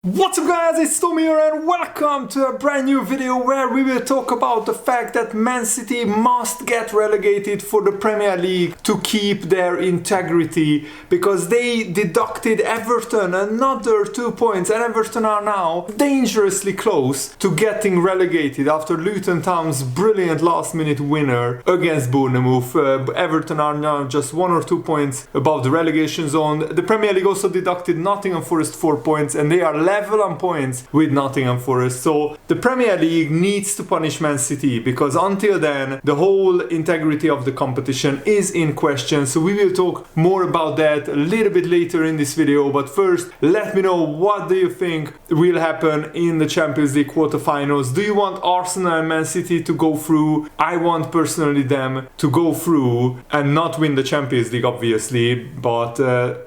What's up guys, it's Tommy here and welcome to a brand new video where we will talk about the fact that Man City must get relegated for the Premier League to keep their integrity, because they deducted Everton another 2 points and Everton are now dangerously close to getting relegated after Luton Town's brilliant last minute winner against Bournemouth. Everton are now just 1 or 2 points above the relegation zone. The Premier League also deducted Nottingham Forest 4 points and they are level on points with Nottingham Forest. So the Premier League needs to punish Man City, because until then the whole integrity of the competition is in question. So we will talk more about that a little bit later in this video, but first let me know, what do you think will happen in the Champions League quarterfinals? Do you want Arsenal and Man City to go through? I want personally them to go through and not win the Champions League obviously, but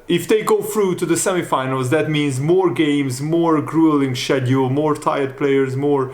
if they go through to the semi-finals, that means more games, more grueling schedule, more tired players, more,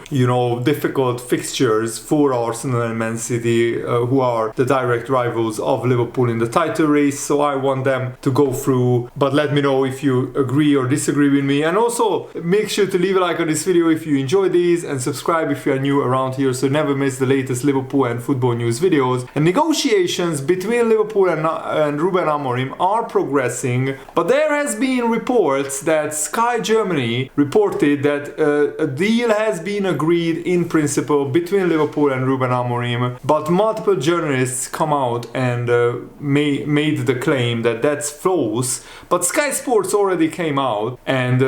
difficult fixtures for Arsenal and Man City, who are the direct rivals of Liverpool in the title race. So I want them to go through, but let me know if you agree or disagree with me. And also make sure to leave a like on this video if you enjoy these, and subscribe if you are new around here so never miss the latest Liverpool and football news videos. And negotiations between Liverpool and Ruben Amorim are progressing, but there has been reports that Sky Germany reported that a deal has been agreed in principle between Liverpool and Ruben Amorim, but multiple journalists come out and made the claim that that's false. But Sky Sports already came out and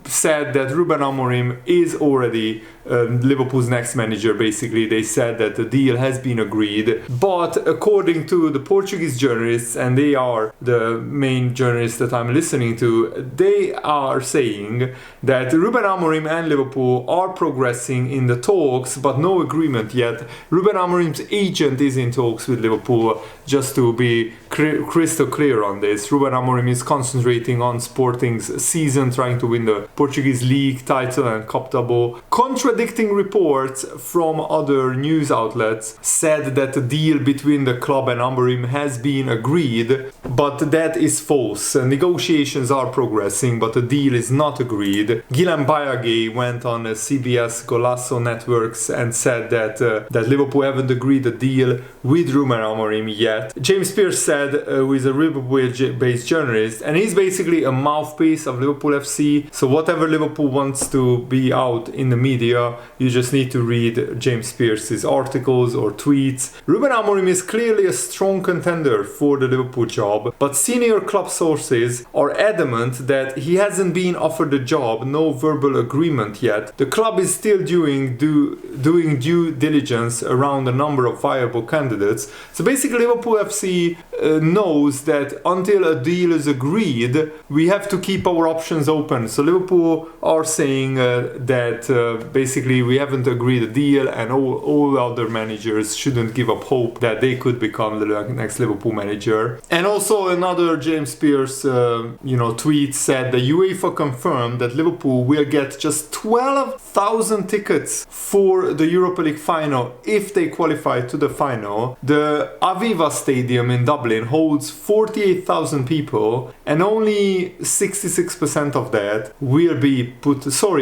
said that Ruben Amorim is already Liverpool's next manager. Basically, they said that the deal has been agreed, but according to the Portuguese journalists, and they are the main journalists that I'm listening to, they are saying that Ruben Amorim and Liverpool are progressing in the talks, but no agreement yet. Ruben Amorim's agent is in talks with Liverpool. Just to be crystal clear on this, Ruben Amorim is concentrating on Sporting's season, trying to win the Portuguese league title and cup double. Contradicting reports from other news outlets said that the deal between the club and Amorim has been agreed, but that is false. Negotiations are progressing, but the deal is not agreed. Guillem Bayagé went on CBS Golasso networks and said that Liverpool haven't agreed a deal with Ruben Amorim yet. James Pearce said, who is a Liverpool-based journalist, and he's basically a mouthpiece of Liverpool FC. So whatever Liverpool wants to be out in the media, you just need to read James Pearce's articles or tweets. Ruben Amorim is clearly a strong contender for the Liverpool job, but senior club sources are adamant that he hasn't been offered the job, no verbal agreement yet. The club is still doing due diligence around a number of viable candidates. So basically Liverpool FC knows that until a deal is agreed, we have to keep our options open. So Liverpool are saying that basically we haven't agreed a deal, and all other managers shouldn't give up hope that they could become the next Liverpool manager. And also another James Pearce tweet said the UEFA confirmed that Liverpool will get just 12,000 tickets for the Europa League final if they qualify to the final. The Aviva Stadium in Dublin holds 48,000 people, and only 66% of that will be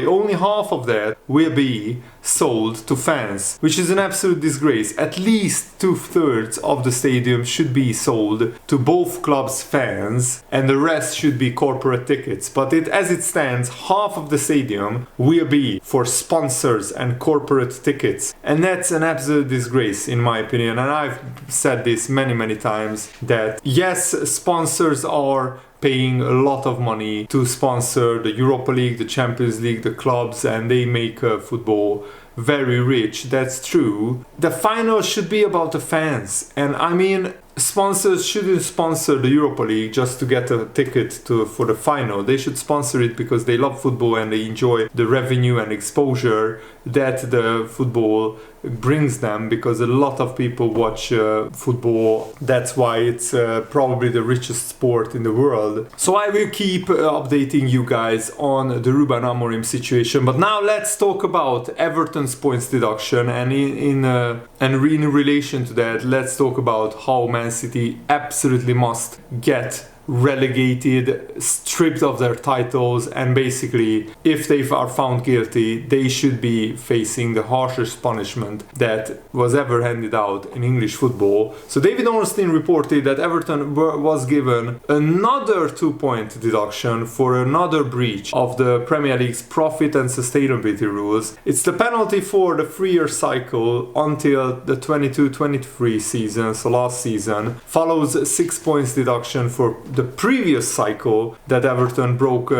only half of that will be sold to fans, which is an absolute disgrace. At least 2/3 of the stadium should be sold to both clubs' fans, and the rest should be corporate tickets. But as it stands, half of the stadium will be for sponsors and corporate tickets, and that's an absolute disgrace in my opinion. And I've said this many times, that yes, sponsors are paying a lot of money to sponsor the Europa League, the Champions League, the clubs, and they make football very rich. That's true. The final should be about the fans, and I mean, sponsors shouldn't sponsor the Europa League just to get a ticket for the final. They should sponsor it because they love football and they enjoy the revenue and exposure that the football brings them, because a lot of people watch football. That's why it's probably the richest sport in the world. So I will keep updating you guys on the Ruben Amorim situation. But now let's talk about Everton's points deduction, and in relation to that, let's talk about how Man City absolutely must get relegated, stripped of their titles, and basically, if they are found guilty, they should be facing the harshest punishment that was ever handed out in English football. So David Ornstein reported that Everton was given another 2-point deduction for another breach of the Premier League's profit and sustainability rules. It's the penalty for the 3-year cycle until the 22-23 season, so last season, follows 6 points deduction for the previous cycle that Everton broke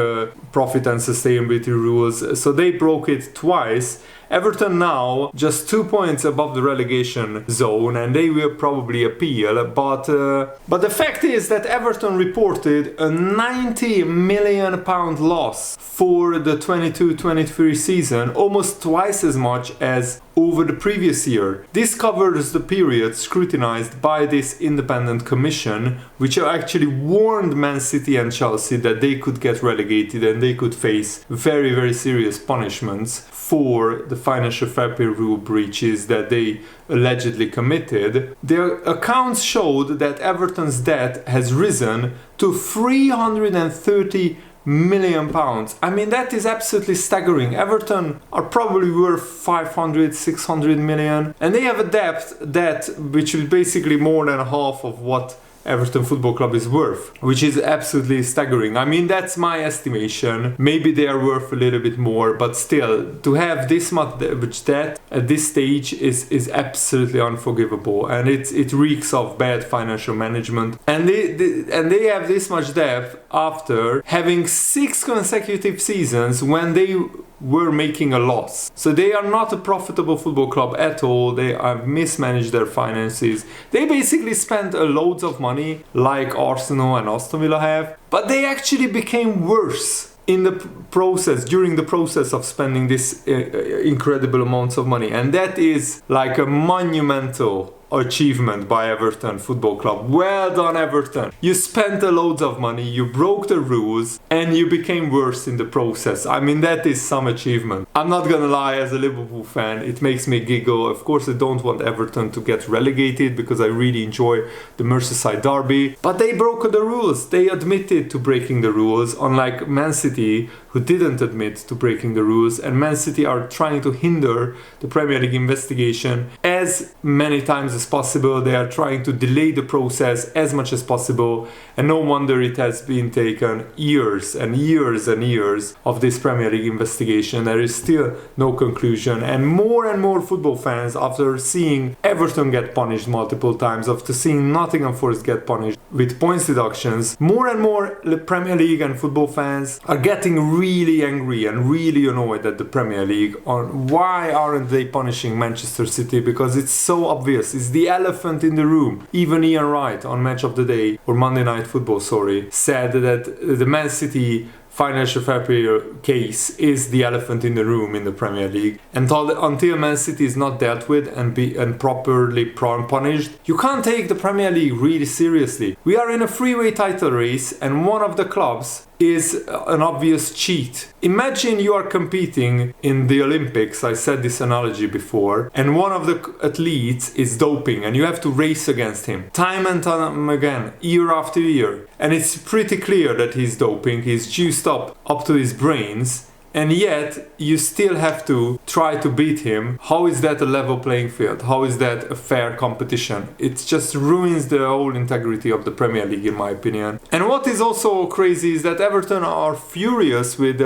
profit and sustainability rules. So they broke it twice. Everton now just 2 points above the relegation zone, and they will probably appeal. But the fact is that Everton reported a £90 million loss for the 22-23 season, almost twice as much as over the previous year. This covers the period scrutinized by this independent commission, which actually warned Man City and Chelsea that they could get relegated and they could face very, very serious punishments for the financial fair play rule breaches that they allegedly committed. Their accounts showed that Everton's debt has risen to £330 million. I mean, that is absolutely staggering. Everton are probably worth 500-600 million, and they have a debt which is basically more than half of what Everton Football Club is worth, which is absolutely staggering. I mean, that's my estimation. Maybe they are worth a little bit more, but still, to have this much debt at this stage is absolutely unforgivable, and it reeks of bad financial management. And they have this much debt after having 6 consecutive seasons when they were making a loss. So they are not a profitable football club at all. They have mismanaged their finances. They basically spent loads of money like Arsenal and Aston Villa have, but they actually became worse in the process, during the process of spending this incredible amounts of money. And that is like a monumental achievement by Everton Football Club. Well done, Everton. You spent loads of money, you broke the rules, and you became worse in the process. I mean, that is some achievement. I'm not gonna lie, as a Liverpool fan, it makes me giggle. Of course, I don't want Everton to get relegated because I really enjoy the Merseyside derby, but they broke the rules. They admitted to breaking the rules, unlike Man City, who didn't admit to breaking the rules, and Man City are trying to hinder the Premier League investigation as many times as possible. They are trying to delay the process as much as possible, and no wonder it has been taken years and years and years of this Premier League investigation. There is still no conclusion, and more football fans, after seeing Everton get punished multiple times, after seeing Nottingham Forest get punished with points deductions, more and more Premier League and football fans are getting really angry and really annoyed at the Premier League on why aren't they punishing Manchester City, because it's so obvious. It's the elephant in the room. Even Ian Wright on Match of the Day, or Monday Night Football, said that the Man City financial fair play case is the elephant in the room in the Premier League. And until Man City is not dealt with and properly punished, you can't take the Premier League really seriously. We are in a three-way title race, and one of the clubs is an obvious cheat. Imagine you are competing in the Olympics, I said this analogy before, and one of the athletes is doping and you have to race against him time and time again, year after year, and it's pretty clear that he's doping, he's juiced up to his brains, and yet you still have to try to beat him. How is that a level playing field? How is that a fair competition? It just ruins the whole integrity of the Premier League, in my opinion. And what is also crazy is that Everton are furious with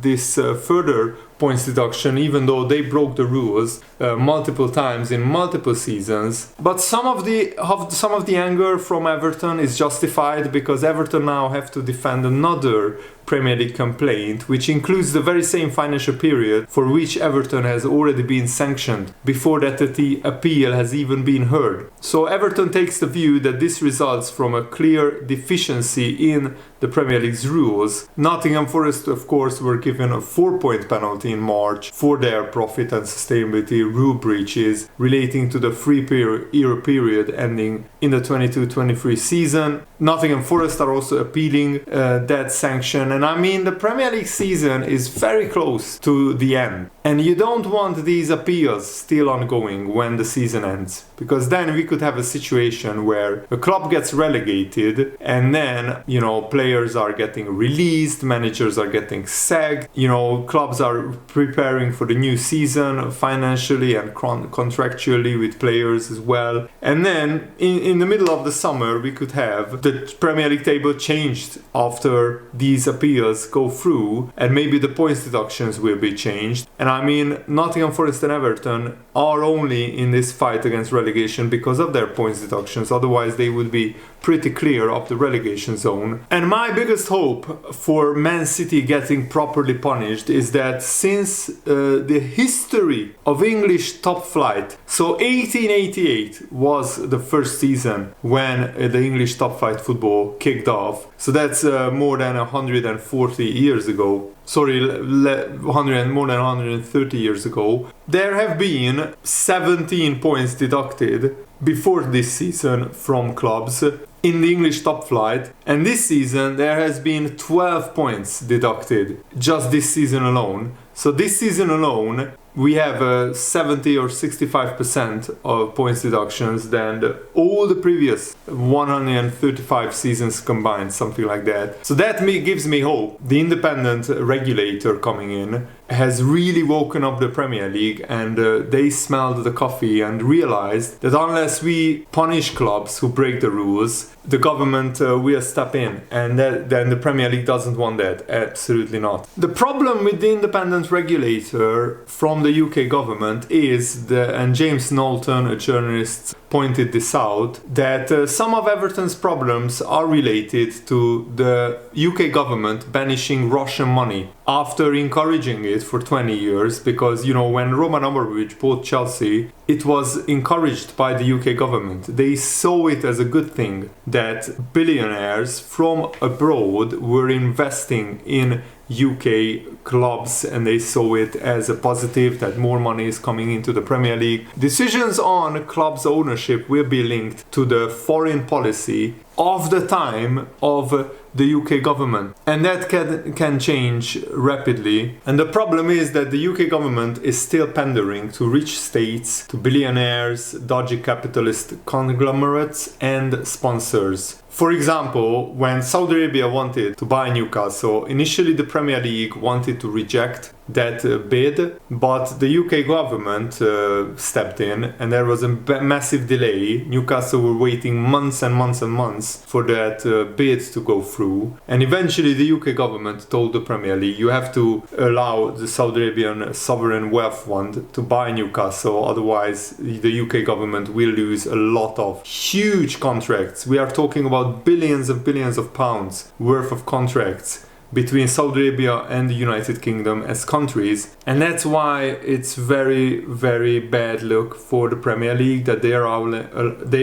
this further points deduction, even though they broke the rules multiple times in multiple seasons. But some of the anger from Everton is justified, because Everton now have to defend another Premier League complaint, which includes the very same financial period for which Everton has already been sanctioned before that appeal has even been heard. So Everton takes the view that this results from a clear deficiency in the Premier League's rules. Nottingham Forest, of course, were given a 4-point penalty in March for their profit and sustainability rule breaches relating to the free-era period ending in the 22-23 season. Nottingham Forest are also appealing that sanction, and I mean the Premier League season is very close to the end, and you don't want these appeals still ongoing when the season ends, because then we could have a situation where a club gets relegated and then, you know, players are getting released, managers are getting sacked, you know, clubs are preparing for the new season financially and contractually with players as well, and then in the middle of the summer we could have the Premier League table changed after these appeals go through, and maybe the points deductions will be changed. And I mean, Nottingham Forest and Everton are only in this fight against relegation because of their points deductions, otherwise they would be pretty clear of the relegation zone. And my biggest hope for Man City getting properly punished is that since the history of English top flight, so 1888 was the first season when the English top flight football kicked off, so that's more than 140 years ago. More than 130 years ago, there have been 17 points deducted before this season from clubs in the English top flight, and this season there has been 12 points deducted just this season alone. So this season alone we have 70 or 65% of points deductions than all the previous 135 seasons combined, something like that. So that gives me hope. The independent regulator coming in has really woken up the Premier League, and they smelled the coffee and realized that unless we punish clubs who break the rules, the government will step in, and then the Premier League doesn't want that. Absolutely not. The problem with the independent regulator from the UK government is, and James Knowlton, a journalist, pointed this out, that some of Everton's problems are related to the UK government banishing Russian money after encouraging it for 20 years, because, you know, when Roman Abramovich bought Chelsea, it was encouraged by the UK government. They saw it as a good thing that billionaires from abroad were investing in UK clubs, and they saw it as a positive that more money is coming into the Premier League. Decisions on clubs' ownership will be linked to the foreign policy of the time of the UK government, and that can change rapidly. And the problem is that the UK government is still pandering to rich states, to billionaires, dodgy capitalist conglomerates and sponsors. For example, when Saudi Arabia wanted to buy Newcastle, initially the Premier League wanted to reject that bid, but the UK government stepped in, and there was a massive delay. Newcastle were waiting months and months and months for that bid to go through, and eventually the UK government told the Premier League, you have to allow the Saudi Arabian Sovereign Wealth Fund to buy Newcastle, otherwise the UK government will lose a lot of huge contracts. We are talking about billions and billions of pounds worth of contracts between Saudi Arabia and the United Kingdom as countries, and that's why it's very, very bad look for the Premier League that they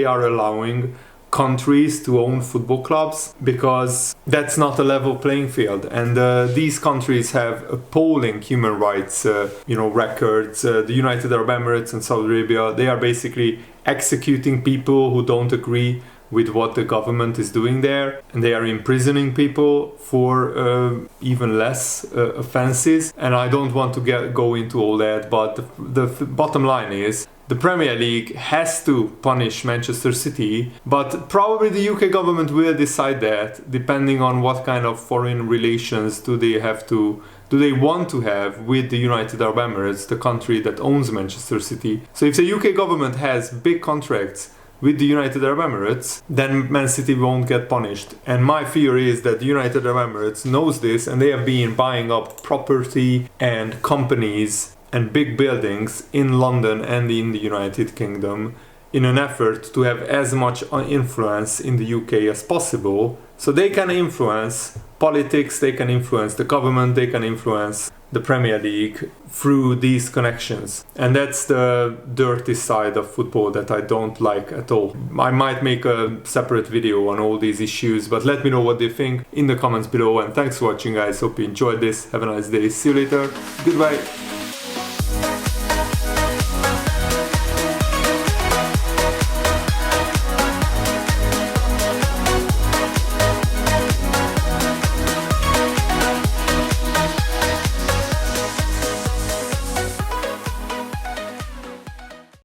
are allowing countries to own football clubs, because that's not a level playing field, and these countries have appalling human rights records. The United Arab Emirates and Saudi Arabia, they are basically executing people who don't agree with what the government is doing there, and they are imprisoning people for even less offenses. And I don't want to go into all that, but the bottom line is the Premier League has to punish Manchester City, but probably the UK government will decide that depending on what kind of foreign relations do they want to have with the United Arab Emirates, the country that owns Manchester City. So if the UK government has big contracts with the United Arab Emirates, then Man City won't get punished. And my fear is that the United Arab Emirates knows this, and they have been buying up property and companies and big buildings in London and in the United Kingdom in an effort to have as much influence in the UK as possible, so they can influence politics, they can influence the government, they can influence the Premier League through these connections. And that's the dirty side of football that I don't like at all. I might make a separate video on all these issues, but let me know what you think in the comments below. And thanks for watching, guys. Hope you enjoyed this. Have a nice day. See you later. Goodbye.